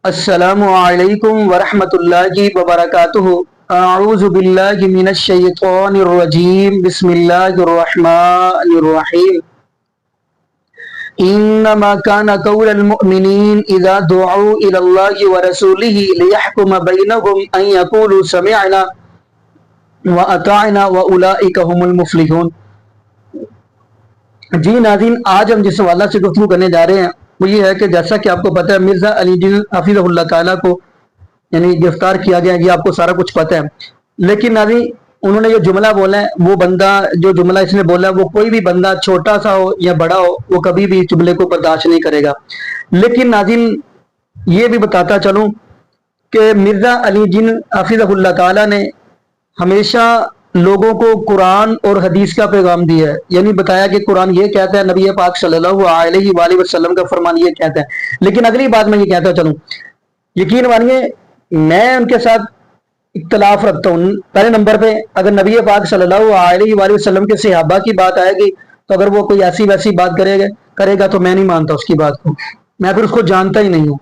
السلام علیکم ورحمۃ اللہ وبرکاتہ۔ اعوذ باللہ من الشیطان الرجیم، بسم اللہ الرحمن الرحیم۔ انما كان قول المؤمنین اذا دعوا الى اللہ ورسولہ لیحکم بینہم ان یقولوا سمعنا واطعنا واولئک هم المفلحون۔ جی ناظرین، آج ہم جس حوالہ سے گفتگو کرنے جا رہے ہیں وہ یہ ہے کہ جیسا کہ آپ کو پتہ ہے مرزا علی جن حفیظہ اللہ تعالیٰ کو یعنی گرفتار کیا گیا، یہ آپ کو سارا کچھ پتہ ہے، لیکن ناظرین انہوں نے یہ جملہ بولا ہے، وہ بندہ جو جملہ اس نے بولا ہے وہ کوئی بھی بندہ چھوٹا سا ہو یا بڑا ہو وہ کبھی بھی جملے کو برداشت نہیں کرے گا۔ لیکن ناظرین یہ بھی بتاتا چلوں کہ مرزا علی جن حفیظہ اللہ تعالیٰ نے ہمیشہ لوگوں کو قرآن اور حدیث کا پیغام دیا ہے، یعنی بتایا کہ قرآن یہ کہتا ہے، نبی پاک صلی اللہ علیہ وآلہ وسلم کا فرمان یہ کہتا ہے۔ لیکن اگلی بات میں یہ کہتا چلوں، یقین مانیے میں ان کے ساتھ اختلاف رکھتا ہوں۔ پہلے نمبر پہ اگر نبی پاک صلی اللہ علیہ وآلہ وسلم کے صحابہ کی بات آئے گی تو اگر وہ کوئی ایسی ویسی بات کرے گا تو میں نہیں مانتا اس کی بات کو، میں پھر اس کو جانتا ہی نہیں ہوں۔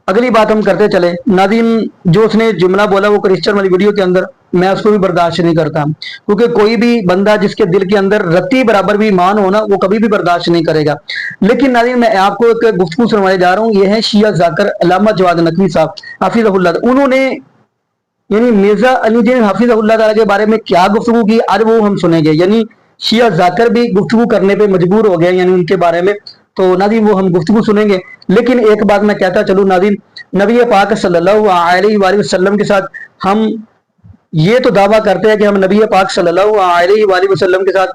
اگلی بات ہم کرتے چلے، ناظرین جو اس نے جملہ بولا وہ کرسچن والی ویڈیو کے اندر، میں اس کو بھی برداشت نہیں کرتا، کیونکہ کوئی بھی بندہ جس کے دل کے اندر رتی برابر بھی ایمان ہونا وہ کبھی بھی برداشت نہیں کرے گا۔ لیکن ناظرین میں آپ کو ایک گفتگو سنوانے جا رہا ہوں، یہ ہے شیعہ ذاکر علامہ جواد نقوی صاحب حفیظہ اللہ، انہوں نے یعنی مرزا علی جن حفیظہ اللہ تعالیٰ کے بارے میں کیا گفتگو کی آج وہ ہم سنیں گے۔ یعنی شیعہ ذاکر بھی گفتگو کرنے پہ مجبور ہو گئے یعنی ان کے بارے میں، تو ناظرین وہ ہم گفتگو سنیں گے۔ لیکن ایک بات میں کہتا چلوں ناظرین، نبی پاک صلی اللہ علیہ وآلہ وسلم کے ساتھ ہم یہ تو دعویٰ کرتے ہیں کہ ہم نبی پاک صلی اللہ علیہ وآلہ وسلم کے ساتھ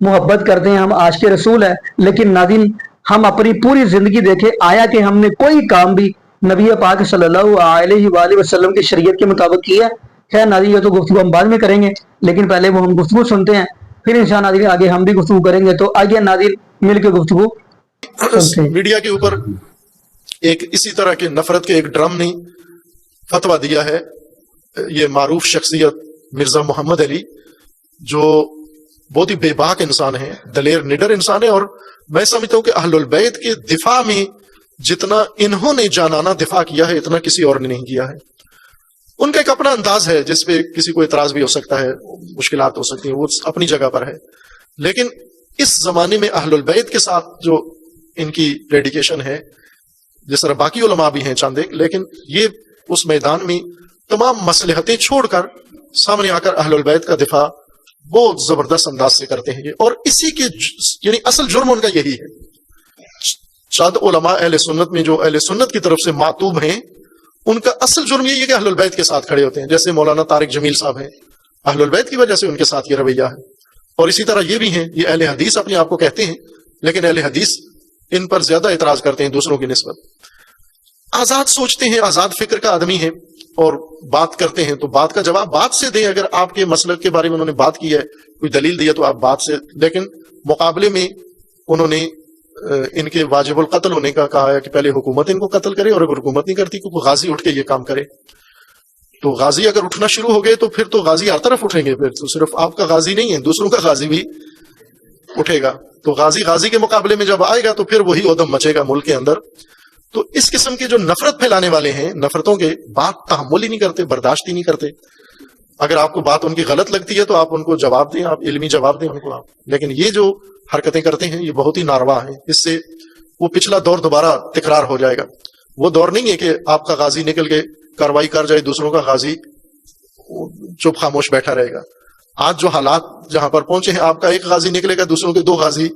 محبت کرتے ہیں، ہم عاشق رسول ہیں، لیکن ناظرین ہم اپنی پوری زندگی دیکھیں آیا کہ ہم نے کوئی کام بھی نبی پاک صلی اللہ علیہ وآلہ وسلم کی شریعت کے مطابق کیا ہے؟ خیر ناظرین یہ تو گفتگو ہم بعد میں کریں گے، لیکن پہلے وہ ہم گفتگو سنتے ہیں، پھر انشاءاللہ ناظرین آگے ہم بھی گفتگو کریں گے۔ تو آئیے ناظرین مل کے گفتگو سنتے ہیں۔ میڈیا کے اوپر ایک اسی طرح کے نفرت کے ایک ڈرم نے فتویٰ دیا ہے، یہ معروف شخصیت مرزا محمد علی جو بہت ہی بے باک انسان ہے، دلیر نڈر انسان ہے، اور میں سمجھتا ہوں کہ اہل البیت کے دفاع میں جتنا انہوں نے جانانہ دفاع کیا ہے اتنا کسی اور نے نہیں کیا ہے۔ ان کا ایک اپنا انداز ہے جس پہ کسی کو اعتراض بھی ہو سکتا ہے، مشکلات ہو سکتی ہیں، وہ اپنی جگہ پر ہے، لیکن اس زمانے میں اہل البیت کے ساتھ جو ان کی ڈیڈیکیشن ہے، جس طرح باقی علماء بھی ہیں چند ایک، لیکن یہ اس میدان میں تمام مصلحتیں چھوڑ کر سامنے آ کر اہل البیت کا دفاع بہت زبردست انداز سے کرتے ہیں، اور اسی کے یعنی اصل جرم ان کا یہی ہے۔ چند علماء اہل سنت میں جو اہل سنت کی طرف سے معتوب ہیں ان کا اصل جرم یہی ہے کہ اہل البیت کے ساتھ کھڑے ہوتے ہیں، جیسے مولانا طارق جمیل صاحب ہیں، اہل البیت کی وجہ سے ان کے ساتھ یہ رویہ ہے، اور اسی طرح یہ بھی ہیں، یہ اہل حدیث اپنے آپ کو کہتے ہیں، لیکن اہل حدیث ان پر زیادہ اعتراض کرتے ہیں دوسروں کی نسبت۔ آزاد سوچتے ہیں، آزاد فکر کا آدمی ہے، اور بات کرتے ہیں تو بات کا جواب بات سے دیں، اگر آپ کے مسلک کے بارے میں انہوں نے بات کی ہے، کوئی دلیل دی ہے تو آپ بات سے، لیکن مقابلے میں انہوں نے ان کے واجب القتل ہونے کا کہا ہے کہ پہلے حکومت ان کو قتل کرے، اور اگر حکومت نہیں کرتی تو غازی اٹھ کے یہ کام کرے۔ تو غازی اگر اٹھنا شروع ہو گئے تو پھر تو غازی ہر طرف اٹھیں گے، پھر تو صرف آپ کا غازی نہیں ہے، دوسروں کا غازی بھی اٹھے گا، تو غازی کے مقابلے میں جب آئے گا تو پھر وہی ادم مچے گا ملک کے اندر۔ تو اس قسم کے جو نفرت پھیلانے والے ہیں، نفرتوں کے بات تحمل ہی نہیں کرتے، برداشت ہی نہیں کرتے۔ اگر آپ کو بات ان کی غلط لگتی ہے تو آپ ان کو جواب دیں، آپ علمی جواب دیں ان کو آپ، لیکن یہ جو حرکتیں کرتے ہیں یہ بہت ہی ناروا ہیں، اس سے وہ پچھلا دور دوبارہ تکرار ہو جائے گا۔ وہ دور نہیں ہے کہ آپ کا غازی نکل کے کاروائی کر جائے، دوسروں کا غازی چپ خاموش بیٹھا رہے گا۔ آج جو حالات جہاں پر پہنچے ہیں، آپ کا ایک غازی نکلے گا، دوسروں کے دو غازی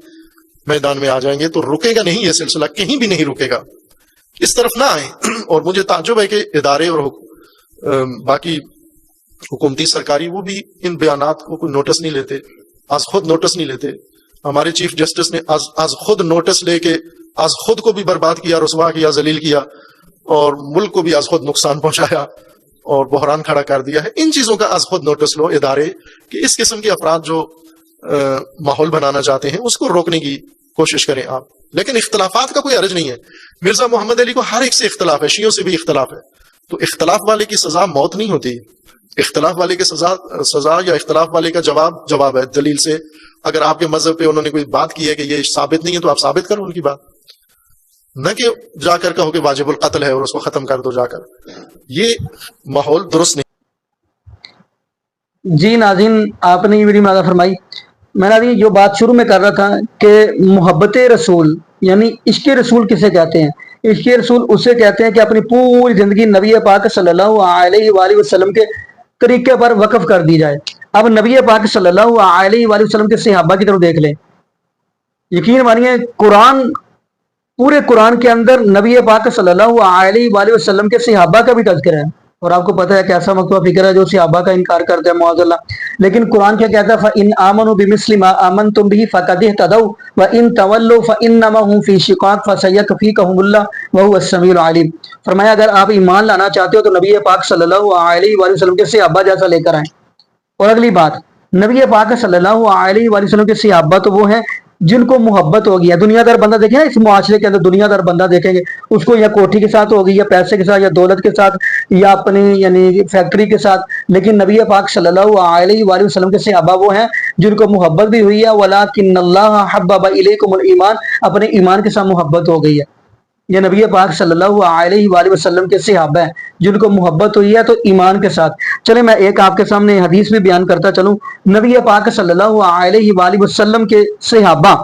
میدان میں آ جائیں گے، تو رکے گا نہیں، یہ سلسلہ کہیں بھی نہیں رکے گا، اس طرف نہ آئیں۔ اور مجھے تعجب ہے کہ ادارے اور باقی حکومتی سرکاری وہ بھی ان بیانات کو کوئی نوٹس نہیں لیتے، آج خود نوٹس نہیں لیتے۔ ہمارے چیف جسٹس نے آج خود نوٹس لے کے آج خود کو بھی برباد کیا، رسوا کیا، ذلیل کیا، اور ملک کو بھی آج خود نقصان پہنچایا اور بحران کھڑا کر دیا ہے۔ ان چیزوں کا آج خود نوٹس لو ادارے، کہ اس قسم کے افراد جو ماحول بنانا چاہتے ہیں اس کو روکنے کی کوشش کریں آپ، لیکن اختلافات کا کوئی حرج نہیں ہے۔ مرزا محمد علی کو ہر ایک سے اختلاف ہے، شیعوں سے بھی اختلاف ہے، تو اختلاف والے کی سزا موت نہیں ہوتی، اختلاف والے کی سزا یا اختلاف والے کا جواب ہے دلیل سے۔ اگر آپ کے مذہب پہ انہوں نے کوئی بات کی ہے کہ یہ ثابت نہیں ہے تو آپ ثابت کرو ان کی بات، نہ کہ جا کر کہو کہ واجب القتل ہے اور اس کو ختم کر دو جا کر. یہ ماحول درست نہیں. جی ناظرین، آپ نے یہ ویڈیو ملازہ فرمائی. میں ناظرین جو بات شروع میں کر رہا تھا کہ محبت رسول یعنی عشق رسول کسے کہتے ہیں؟ عشق رسول اسے کہتے ہیں کہ اپنی پوری زندگی نبی پاک صلی اللہ علیہ وآلہ وسلم کے طریقے پر وقف کر دی جائے. اب نبی پاک صلی اللہ علیہ وآلہ وسلم کے صحابہ کی طرف دیکھ لیں. یقین مانیے پورے قرآن کے اندر نبی پاک صلی اللہ علیہ وآلہ وسلم کے صحابہ کا بھی تذکرہ ہے. اور آپ کو پتہ ہے کیسا مکتوب فکر ہے جو صحابہ کا انکار کرتے ہیں معاذ اللہ. لیکن قرآن کیا کہتا ہے؟ فَإِنْ آمَنُوا بِمِثْلِ مَا آمَنْتُمْ بِهِ فَقَدِ اهْتَدَوْا وَإِنْ تَوَلَّوْا فَإِنَّمَا هُمْ فِي شِقَاقٍ فَسَيَكْفِيكَهُمُ اللَّهُ وَهُوَ السَّمِيعُ الْعَلِيمُ. فرمایا اگر آپ ایمان لانا چاہتے ہو تو نبی پاک صلی اللہ علیہ وآلہ وسلم کے صحابہ جیسا لے کر آئیں. اور اگلی بات، نبی پاک صلی اللہ علیہ وآلہ وسلم کے صحابہ تو وہ ہیں جن کو محبت ہوگی. دنیا دار بندہ دیکھیں نا، اس معاشرے کے اندر دنیا دار بندہ دیکھیں گے اس کو یا کوٹھی کے ساتھ ہوگی یا پیسے کے ساتھ یا دولت کے ساتھ یا اپنی یعنی فیکٹری کے ساتھ. لیکن نبی پاک صلی اللہ علیہ وآلہ وسلم کے صحابہ وہ ہیں جن کو محبت بھی ہوئی ہے. وَلَٰكِنَّ اللَّهَ حَبَّبَ إِلَيْكُمُ الْإِيمَانَ، اپنے ایمان کے ساتھ محبت ہو گئی ہے. یہ نبی پاک صلی اللہ علیہ وآلہ وسلم کے صحابہ ہیں جن کو محبت ہوئی ہے تو ایمان کے ساتھ. چلیں میں ایک آپ کے سامنے حدیث بھی بیان کرتا چلوں. نبی پاک صلی اللہ علیہ وآلہ وسلم کے صحابہ،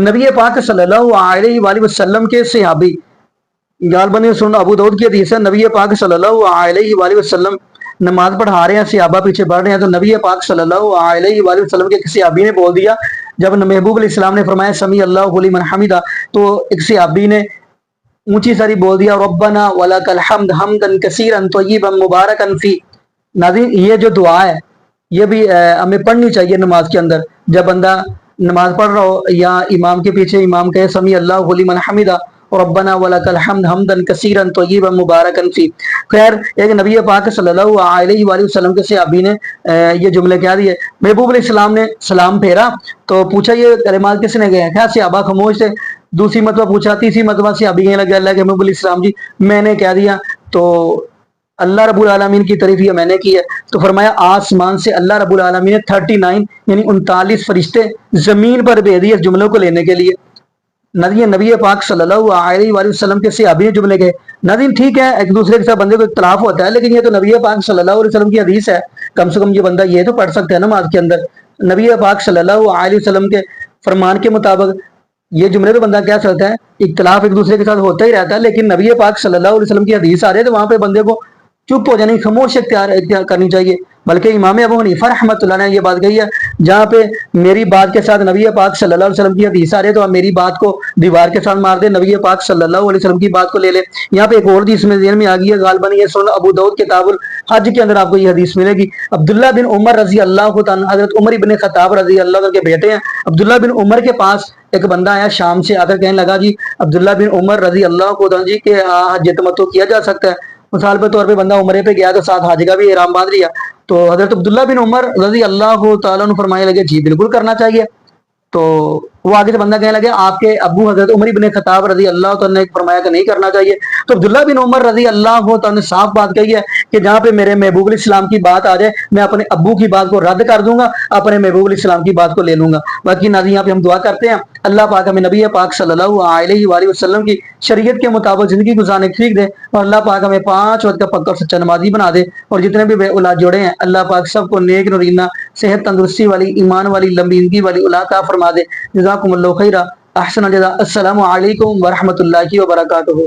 نبی پاک صلی اللہ علیہ وآلہ وسلم کے صحابی غالباً سنن ابو داؤد کی حدیث ہے. نبی پاک صلی اللہ علیہ وآلہ وسلم نماز پڑھا رہے ہیں، صحابہ پیچھے پڑھ رہے ہیں، تو نبی پاک صلی اللہ علیہ وآلہ وسلم کے صحابی نے بول دیا. جب محبوب علیہ السلام نے فرمایا سمیع اللہ لمن حمدہ، تو ایک صحابی نے اونچی ساری بول دیا ربنا ولک الحمد حمدا کثیرا طیبا مبارکا فی. ناظرین یہ جو دعا ہے یہ بھی ہمیں پڑھنی چاہیے نماز کے اندر. جب بندہ نماز پڑھ رہا ہو یا امام کے پیچھے امام کہے سمیع اللہ لمن حمدہ ربنا ولک الحمد حمدا کثیرا طیبا مبارکا فی. خیر ایک نبی پاک صلی اللہ علیہ وآلہ وسلم کے صحابی نے یہ جملے کہہ دیے. محبوب علیہ السلام نے سلام پھیرا تو پوچھا یہ کلمات کس نے گئے؟ کیا صحابہ خاموش تھے. دوسری مرتبہ پوچھا، تیسری مرتبہ صحابی کہنے لگے اللہ کے محبوب علیہ السلام جی میں نے کہہ دیا تو اللہ رب العالمین کی تعریف یہ میں نے کی ہے. تو فرمایا آسمان سے اللہ رب العالمین نے 39 یعنی 39 فرشتے زمین پر بھیج دیے اس جملوں کو لینے کے لیے. نبی پاک صلی اللہ علیہ وآلہ وسلم کے صحابی جملے گئے. ناظرین ٹھیک ہے ایک دوسرے کے ساتھ بندے کو اختلاف ہوتا ہے، لیکن یہ تو نبی پاک صلی اللہ علیہ وسلم کی حدیث ہے. کم سے کم یہ بندہ یہ تو پڑھ سکتا ہے نماز کے اندر. نبی پاک صلی اللہ علیہ وسلم کے فرمان کے مطابق یہ جملے تو بندہ کہہ سکتا ہے. اختلاف ایک دوسرے کے ساتھ ہوتا ہی رہتا ہے، لیکن نبی پاک صلی اللہ علیہ وسلم کی حدیث آ رہی ہے تو وہاں پہ بندے کو چپ ہو جانی، خاموش اختیار کرنی چاہیے. بلکہ امام ابو حنیفہ رحمۃ اللہ نے یہ بات کہی ہے جہاں پہ میری بات کے ساتھ نبی پاک صلی اللہ علیہ وسلم کی حدیث آ رہی ہے تو آپ میری بات کو دیوار کے ساتھ مار دے، نبی پاک صلی اللہ علیہ وسلم کی بات کو لے لے. یہاں پہ ایک اور حدیث میں ذہن میں آ گئی ہے غالباً یہ سنن ابو داؤد کتاب الحج کے اندر آپ کو یہ حدیث ملے گی. عبداللہ بن عمر رضی اللہ عنہ، حضرت عمر ابن خطاب رضی اللہ عنہ کے بیٹے ہیں. عبداللہ بن عمر کے پاس ایک بندہ آیا شام سے، آ کر کہنے لگا جی عبداللہ بن عمر رضی اللہ عنہ جی کہ حج تمتع کیا جا سکتا ہے. مثال کے طور پہ بندہ عمرے پہ گیا تو ساتھ حج کا بھی احرام باندھ لیا. تو حضرت عبداللہ بن عمر رضی اللہ تعالیٰ عنہ فرمانے لگے جی بالکل کرنا چاہیے. تو وہ آگے سے بندہ کہنے لگے آپ کے ابو حضرت عمر بن خطاب رضی اللہ تعالیٰ نے فرمایا کہ نہیں کرنا چاہیے. تو عبداللہ بن عمر رضی اللہ تعالیٰ نے صاف بات کہی ہے کہ جہاں پہ میرے محبوب علیہ السلام کی بات آ جائے میں اپنے ابو کی بات کو رد کر دوں گا، اپنے محبوب علیہ السلام کی بات کو لے لوں گا. باقی ناظرین یہاں پہ ہم دعا کرتے ہیں اللہ پاک ہمیں نبی پاک صلی اللہ علیہ وآلہ وسلم کی شریعت کے مطابق زندگی گزارنے کی توفیق دے، اور اللہ پاک ہمیں 5 وقت کا پکا اور سچا نمازی بنا دے. اور جتنے بھی بے اولاد جوڑے ہیں اللہ پاک سب کو نیک نورینہ صحت تندرستی والی ایمان والی لمبی زندگی والی اولاد عطا فرما دے. جزاکم اللہ خیرہ، احسن الجزاء. السلام علیکم ورحمۃ اللہ وبرکاتہ.